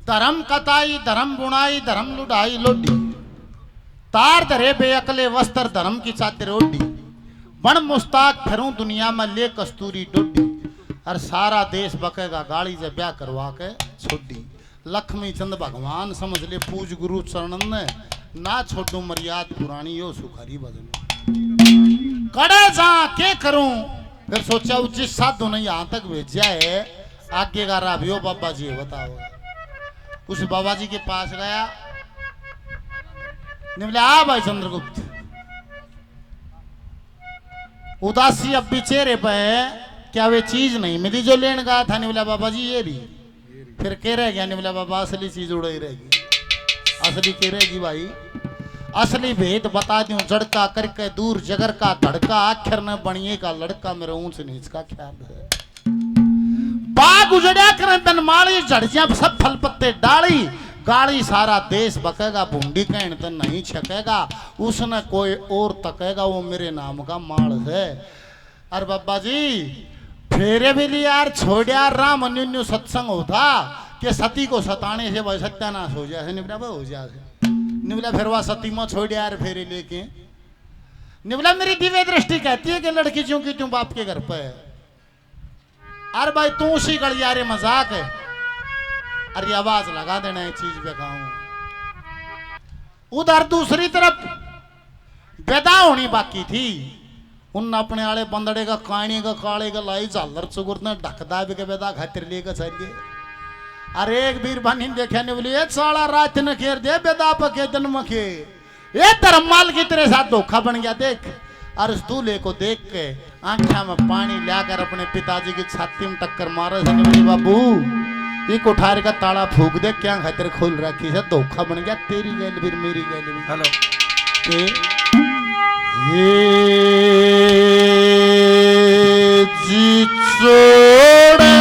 धर्म कताई धर्म बुनाई धर्म लुढ़ाई लोडी, तार धरे बेअकले वस्त्र धर्म की चादर ओढ़ी, बन मुस्ताक फिरूं दुनिया में ले कस्तूरी डोडी, और सारा देश बकेगा गाड़ी से ब्याह करवा के छोड़ी। लक्ष्मी चंद भगवान समझ ले पूज गुरु चरणन ने, ना छोड़ू मर्याद पुरानी यो सुखारी भजन। कड़े जा के करूं, फिर सोचा उचित साधु ने यहाँ तक भेजा है, आगे का राभियो बाबा जी बताओ। उस बाबा जी के पास गया, ने बोले आ भाई चंद्रगुप्त, उदासी अब भी चेहरे पे है, क्या वे चीज नहीं मिली जो लेने गया था? ने बोला बाबा जी ये रही। फिर कह रह गया, ने बोला बाबा असली चीज उड़ाई रहेगी। असली कह रहेगी भाई, असली भेद बता दूं, जड़का करके दूर जगर का धड़का, आखिर न बनिए का लड़का, मेरे ऊंच नीच का ख्याल है। बाग उजड़िया करें तन माली, झड़िया सब फल पत्ते डाली, गाड़ी सारा देश बकेगा, भूंडी कहन तो नहीं छकेगा, उसने कोई और तकेगा, वो मेरे नाम का माल है। अरे बाबा जी फेरे भी लिया यार, छोड़िया राम अन्योन्यो सत्संग होता कि सती को सताने से भाई सत्यानाश हो जाए, निबला हो जाए, निबला फिर वह सती में छोड़िया यार फेरे लेके, निबला मेरी दिव्य दृष्टि कहती है कि लड़की क्यों की तुम बाप के घर पे है। अरे भाई तू उसी गलियारे मजाक है, अरे आवाज लगा देना ये चीज पे कहूं। उधर दूसरी तरफ विदा होनी बाकी थी, उन अपने आले बंदड़े का काणी का काले का लाई झालर चुगुर ने ढकदा भी के विदा खातिर लेकर चलिए। अरे एक बीरबानी देखा ने बोली ये साला रात न खेर दे विदा पके जन्म के, ये धर्माल की तेरे साथ धोखा बन गया देख। और उस दूल्हे को देख के आंखा में पानी लाकर अपने पिताजी की छाती में टक्कर मारे, बाबू ये कोठार का ताला फूक दे, क्या खातिर खोल रखी है, धोखा बन गया, तेरी गैल भी मेरी गैल भी। हेलो जी छोड़े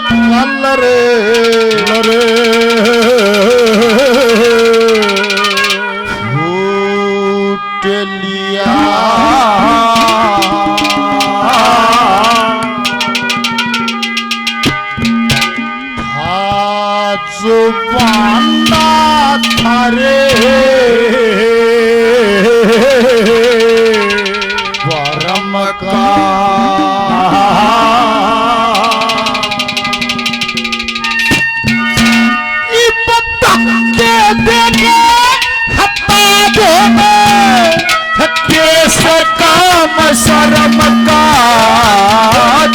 कलर फूट लिया जो बांधा थारे परम का, के देखे हत्ता केस काम शर्म का,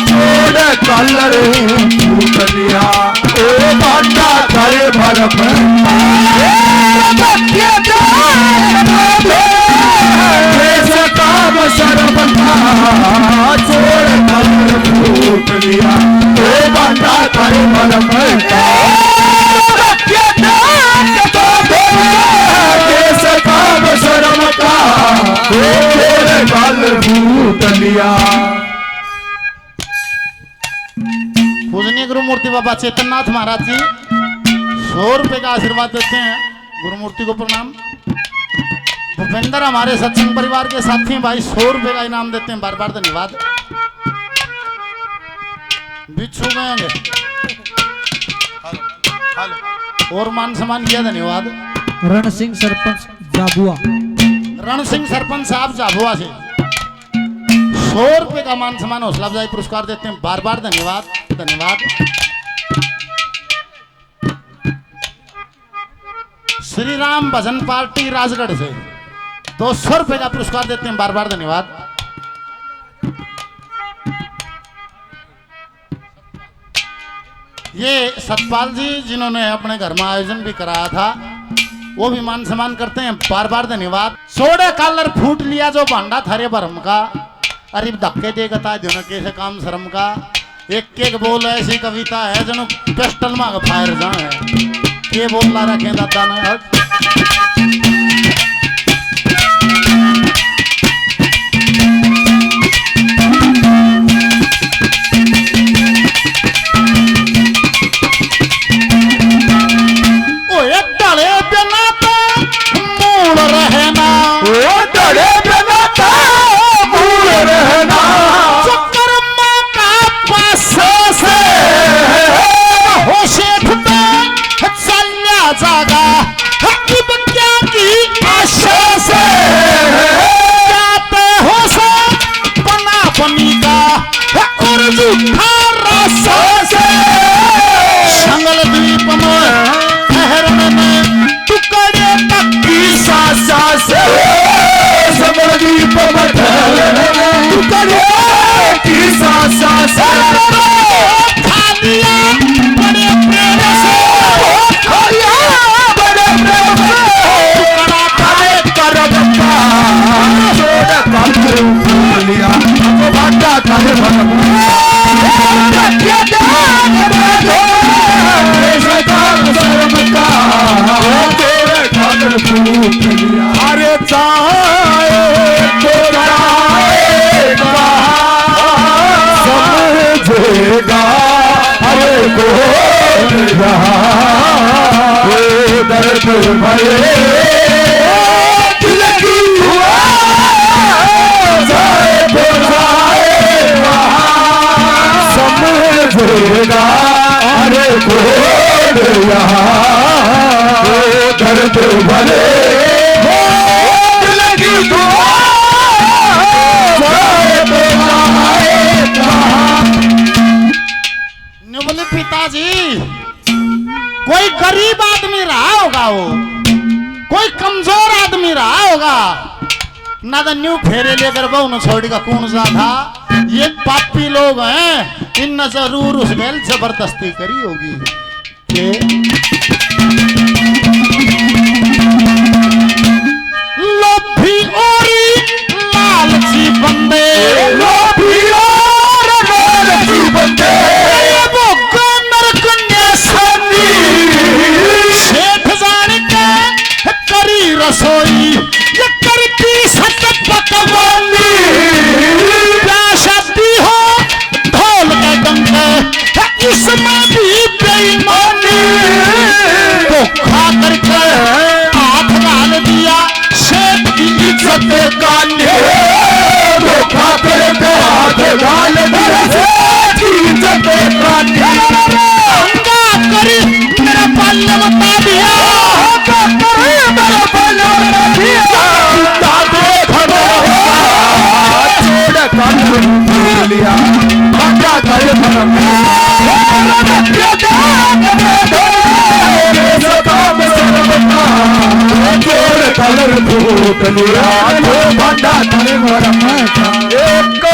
छोड़ कलर फूट लिया ओ बाटा करे भरम, केस काम शर्म का, छोड़ कलर फूट लिया ओ बाटा करे भरम, केस काम शर्म का, छोड़ कलर फूट लिया। पूजनीय गुरु मूर्ति बाबा चेतननाथ महाराज जी 100 रुपए का आशीर्वाद देते हैं, गुरु मूर्ति को प्रणाम। भूपेंद्र हमारे सत्संग परिवार के साथी भाई 100 रुपए का इनाम देते हैं, बार बार धन्यवाद। बिच्छू गएंगे और मान सम्मान किया, धन्यवाद। रण सिंह सरपंच जाबुआ, रण सिंह सरपंच साहब जाबुआ से 100 रुपए का मान सम्मान हौसला अफजाई पुरस्कार देते हैं, बार बार धन्यवाद धन्यवाद। श्री राम भजन पार्टी राजगढ़ से 200 रुपए का पुरस्कार देते हैं, बार बार धन्यवाद। ये सतपाल जी जिन्होंने अपने घर में आयोजन भी कराया था, वो भी मान सम्मान करते हैं, बार बार धन्यवाद। सोडे कलर फूट लिया जो भांडा थारे भरम का, अरे धक्के देता जो कैसे काम शर्म का, एक एक बोल ऐसी कविता है जनो पिस्टल मांग फायर जा है, ये बोल ला रखे दादा ने। चल जाए तो जाएगा, समझेगा हर कोई यहाँ। वो दर्द भरे दिल की जाए तो जाएगा, समझेगा हर कोई यहाँ। वो दर्द भरे दिल की जाए तो जाएगा। बोले पिताजी, कोई गरीब आदमी रहा होगा, वो कोई कमजोर आदमी रहा होगा ना, तो न्यू फेरे लेकर बहु न छोड़ेगा कौन सा था। ये पापी लोग हैं, इन न जरूर उस बेल जबरदस्ती करी होगी के लोभी और लालची बंदे, लोभी और लालची बंदे, वो गंदर कन्या सनी शेठ जान के करी रसोई, ये करती सत पकवानी। प्याशादी हो ढोल के डंके, इसमें भी बेईमानी। तो खा करके हाथ डाल दिया शेठ की इज्जत का धोखा करके हाथ डाल दिया शेठ की इज्जत का अंगा करी मेरा पल्ले बता दिया, मेरा पल्ले बता दिया। छोड़ कर लिया बच्चा कर कलर भूत लिया तो बंदा करे एक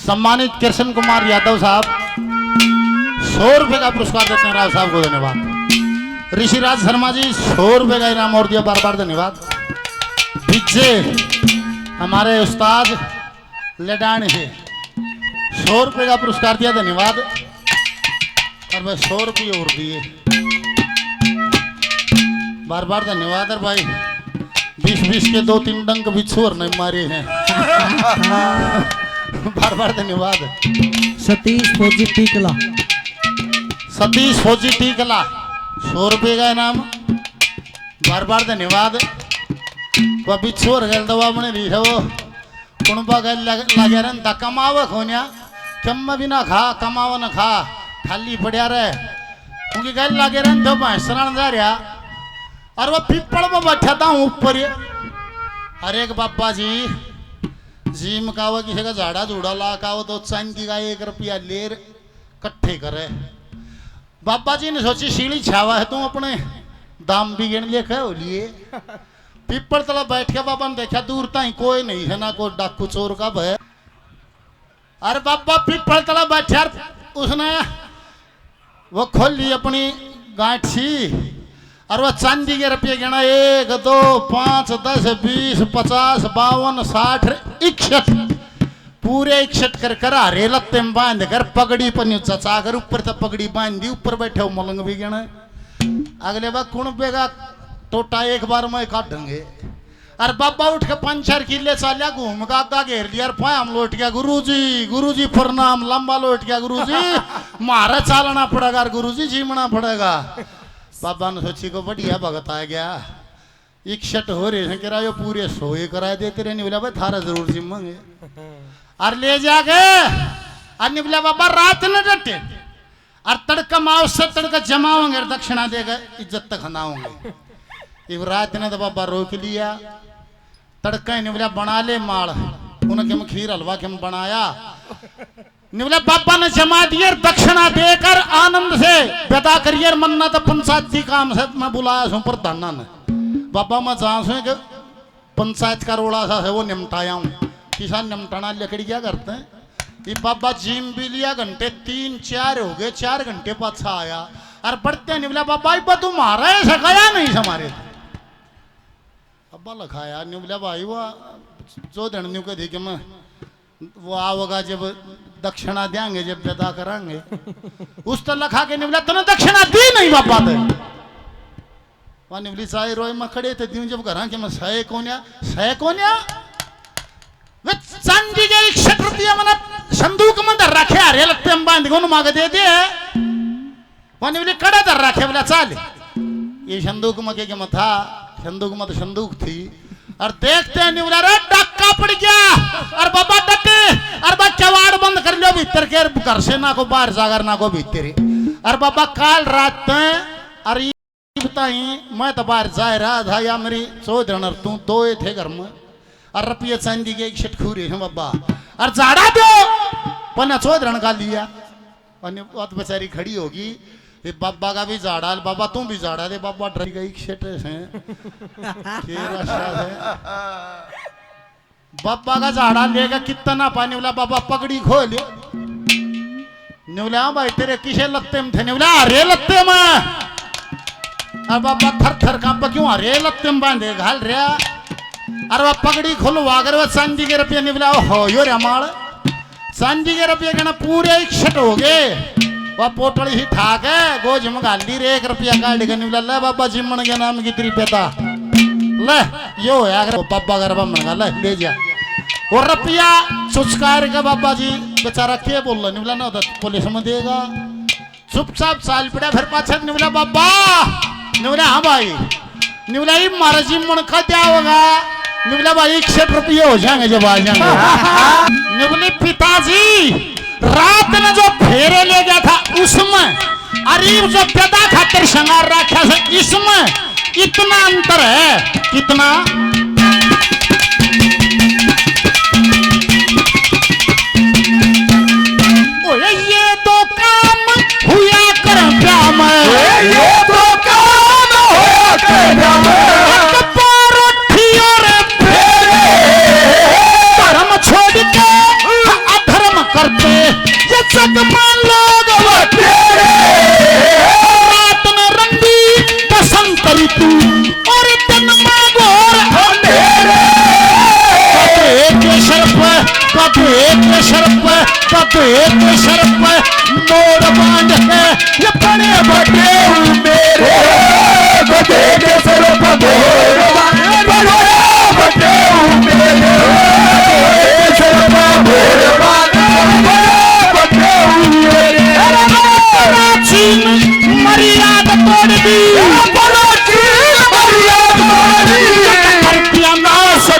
सम्मानित कृष्ण कुमार यादव साहब 100 रुपए का पुरस्कार देते हैं। राव साहब को धन्यवाद। ऋषिराज शर्मा जी 100 रुपए का इनाम और दिया, बार बार धन्यवाद। पीछे हमारे उस्ताद लेडान है 100 रुपए का पुरस्कार दिया, धन्यवाद। और भाई 100 रुपये और दिए, बार बार धन्यवाद। और भाई 20-20 के 2-3 डंक भी छोर नहीं मारे हैं बार बार धन्यवाद। सतीश फौजी टीकला, सतीश फौजी टीकला 100 रुपये का इनाम, बार बार धन्यवाद। वह भी छोर गए दवा बने रही है, वो कुणबा गल लगे रहा कमाव खोनिया कम भी ना खा, कमाव ना खा, खाली पड़ा रहे क्योंकि गल लगे रहे तो भैंसरण जा रहा। और वह पिपड़ में बैठा था ऊपर, अरे एक बाबा जी जिम का वो किसी का झाड़ा झूड़ा ला का वो तो चांदी का 1 रुपया ले कट्ठे करे। बाबा जी ने सोची सीढ़ी छावा है तुम अपने दाम भी गिन लिखे हो लिए। पिपड़ तला बैठ के बाबा ने देखा दूर ताई कोई नहीं है, ना कोई डाकू चोर का भय। अरे बाबा पिपड़ तला बैठा, उसने वो खोल ली अपनी गांठी और वह चांदी के रुपये गिना 1 2 5 10 20 50 52 60 61 पूरे 61 कर कर हरे लत्ते में बांध कर पगड़ी पर नीचा चाकर ऊपर तक पगड़ी बांध दी, ऊपर बैठे मलंग भी गिना। अगले बार कुण बेगा टोटा एक बार में काटेंगे। अरे बाबा उठ के 5-4 किले चालिया घूम का आगा घेर लिया, हम लौट गया। गुरुजी प्रणाम, लंबा लौट गया गुरुजी, मारा चालना पड़ेगा गुरुजी, जीमना पड़ेगा। बाबा ने सोची को बढ़िया भगत आ गया, 61 हो रहे कह रहा पूरे 100 करा देते रहे। नहीं बोला भाई थारा जरूर जिम्मेंगे और ले जाके और बोला बाबा रात न डटे और तड़का माओ से तड़का जमाओगे और दक्षिणा देगा इज्जत तक खनाओगे। इब रात ने तो बाबा रोक लिया, तड़का ही बोला बना ले माड़, उन्हें हम खीर हलवा के बनाया। बोला बाबा ने जमा दिए दक्षिणा देकर आनंद से पैदा करियर मन्ना तो पंचायती काम से मैं बुलाया हूँ प्रधाना ने बाबा मैं जहाँ से कि पंचायत का रोड़ा सा है वो निमटाया हूँ किसान निमटाना लकड़ी क्या करते हैं ये बाबा जिम भी लिया घंटे 3-4 हो गए 4 घंटे पाछा आया और बढ़ते नहीं बोला बाबा इब्बा तुम्हारा ऐसा गया नहीं हमारे अब्बा लखाया नहीं बोला भाई वो जो धनन्यू के देखे मैं वो आओगा जब दक्षिणा देंगे जब पैदा करांगे उस तो लखा के निवला तने दक्षिणा दी नहीं बाबा ते वहां निवली साई रोय में खड़े थे दियो जब घरा के मैं सह कोन्या वे चांदी के 1 रुपया मैंने संदूक में धर रखे अरे लगते हम बांध को मांग दे दे वहां निवली कड़ा धर रखे बोला चल ये संदूक में के मैं था संदूक में तो संदूक थी और देखते हैं निवला रे डक्का पड़ गया और बाबा डके और बाबा कवाड़ बंद कर लो भीतर के घर से ना को बाहर जागर ना को भीतर और बाबा काल रात में और बताई मैं तो बाहर जा रहा था या मेरी चौधरी तू दो थे घर में और रुपये चांदी के 1 शट खूरे हैं बाबा और जाड़ा दो पन्ना चौधरी का लिया और बेचारी खड़ी होगी ये बाबा का भी झाड़ा बाबा तुम भी झाड़ा दे बाबा डर गई 1 शट है बाबा का झाड़ा लेगा कितना पानी बोला बाबा पगड़ी खोल निवला भाई तेरे किसे लत्ते में थे निवला अरे लत्ते में और बाबा थर थर कांपा क्यों अरे लत्ते में बांधे घाल रहा अरे वह पगड़ी खुलवा कर वह चांदी के रुपये निवला हो यो रे माल चांदी के रुपये कहना पूरे 1 शट हो गए वह पोटड़ी ही ठाक है गोज में गाली रे 1 रुपया काट के निवला ले बाबा जिमन के नाम की 3 पैता ले यो है अगर बाबा गरबा मंगा ले जा और रुपया चुचकार का बाबा जी बेचारा क्या बोल रहा निवला ना होता पुलिस में देगा चुपचाप चाल पड़ा फिर पाछा निवला बाबा निवला हाँ भाई निवला ही मारा जी मन का क्या होगा निवला भाई 1 शट रुपये हो जाएंगे जब आ जाएंगे निवली पिताजी रात में जो फेरे ले गया था उसमें अरे जो पैदा खातिर श्रृंगार रखा था इसमें इतना अंतर है कितना ये तो काम हुआ कर प्याम ये तो काम हुआ कर प्याम धर्म छोड़ के अधर्म करते ये सग मान लोग रात में रंगी बसंत ऋतु और दिन में घोर कभी के शर्प मोर बांध के ये बड़े बड़े मेरे बड़े के शर्प मोर बड़े मेरे शर्प मोर बड़े चीन मर्यादा तोड़ दी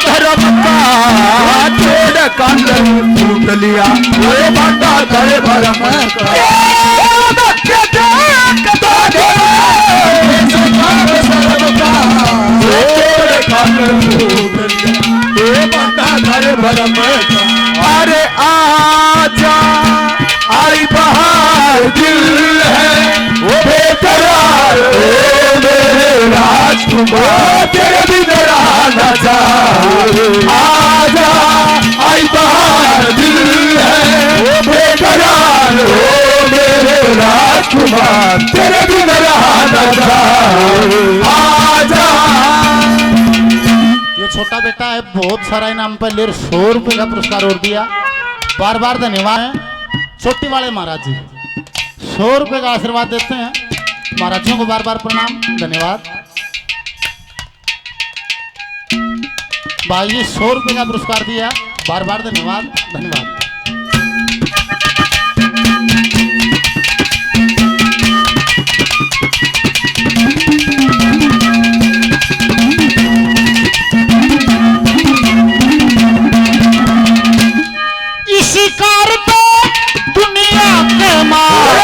धर्म का छोड़ कांड टूट लिया वो बांधा करे भरम अरे आजा आई बहार दिल है वो बेकरार मेरे राजकुमार तेरे बिन रहना आजा आई बहार दिल है वो बेकरार मेरे राजकुमार तेरे बिन रहना आजा। ये छोटा बेटा है बहुत सारा इनाम पे ले 100 रुपए का पुरस्कार और दिया बार बार धन्यवाद है छोटी वाले महाराज जी 100 रुपए का आशीर्वाद देते हैं महाराजों को बार बार प्रणाम धन्यवाद भाई जी 100 रुपए का पुरस्कार दिया बार बार धन्यवाद धन्यवाद। इसी कार तो दुनिया के मार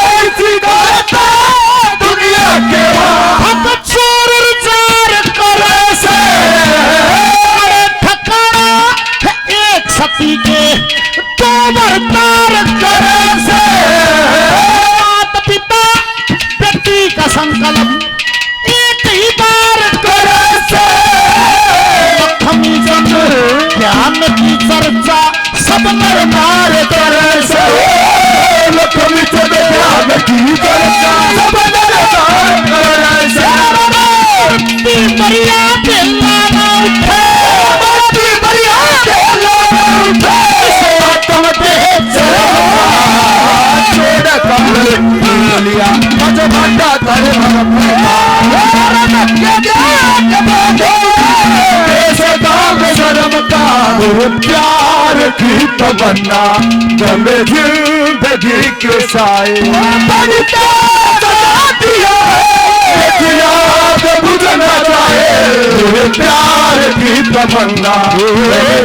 दुनिया के हक चोर जार करे से ठिकाना है एक सती के 2 क्या धर्म शर्म का प्यार की तमन्ना जमे जिंदगी के साए याद बुझना चाहे प्यार की तमन्ना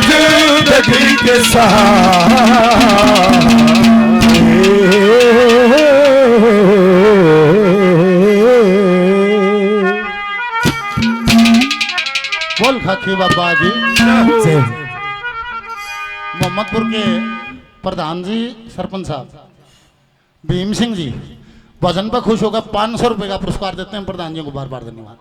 जिंदगी के बोल खाकी बाबा जी। मोहम्मदपुर के प्रधान जी सरपंच साहब भीम सिंह जी भजन पर खुश होकर 500 रुपए का पुरस्कार देते हैं प्रधान जी को बार बार धन्यवाद।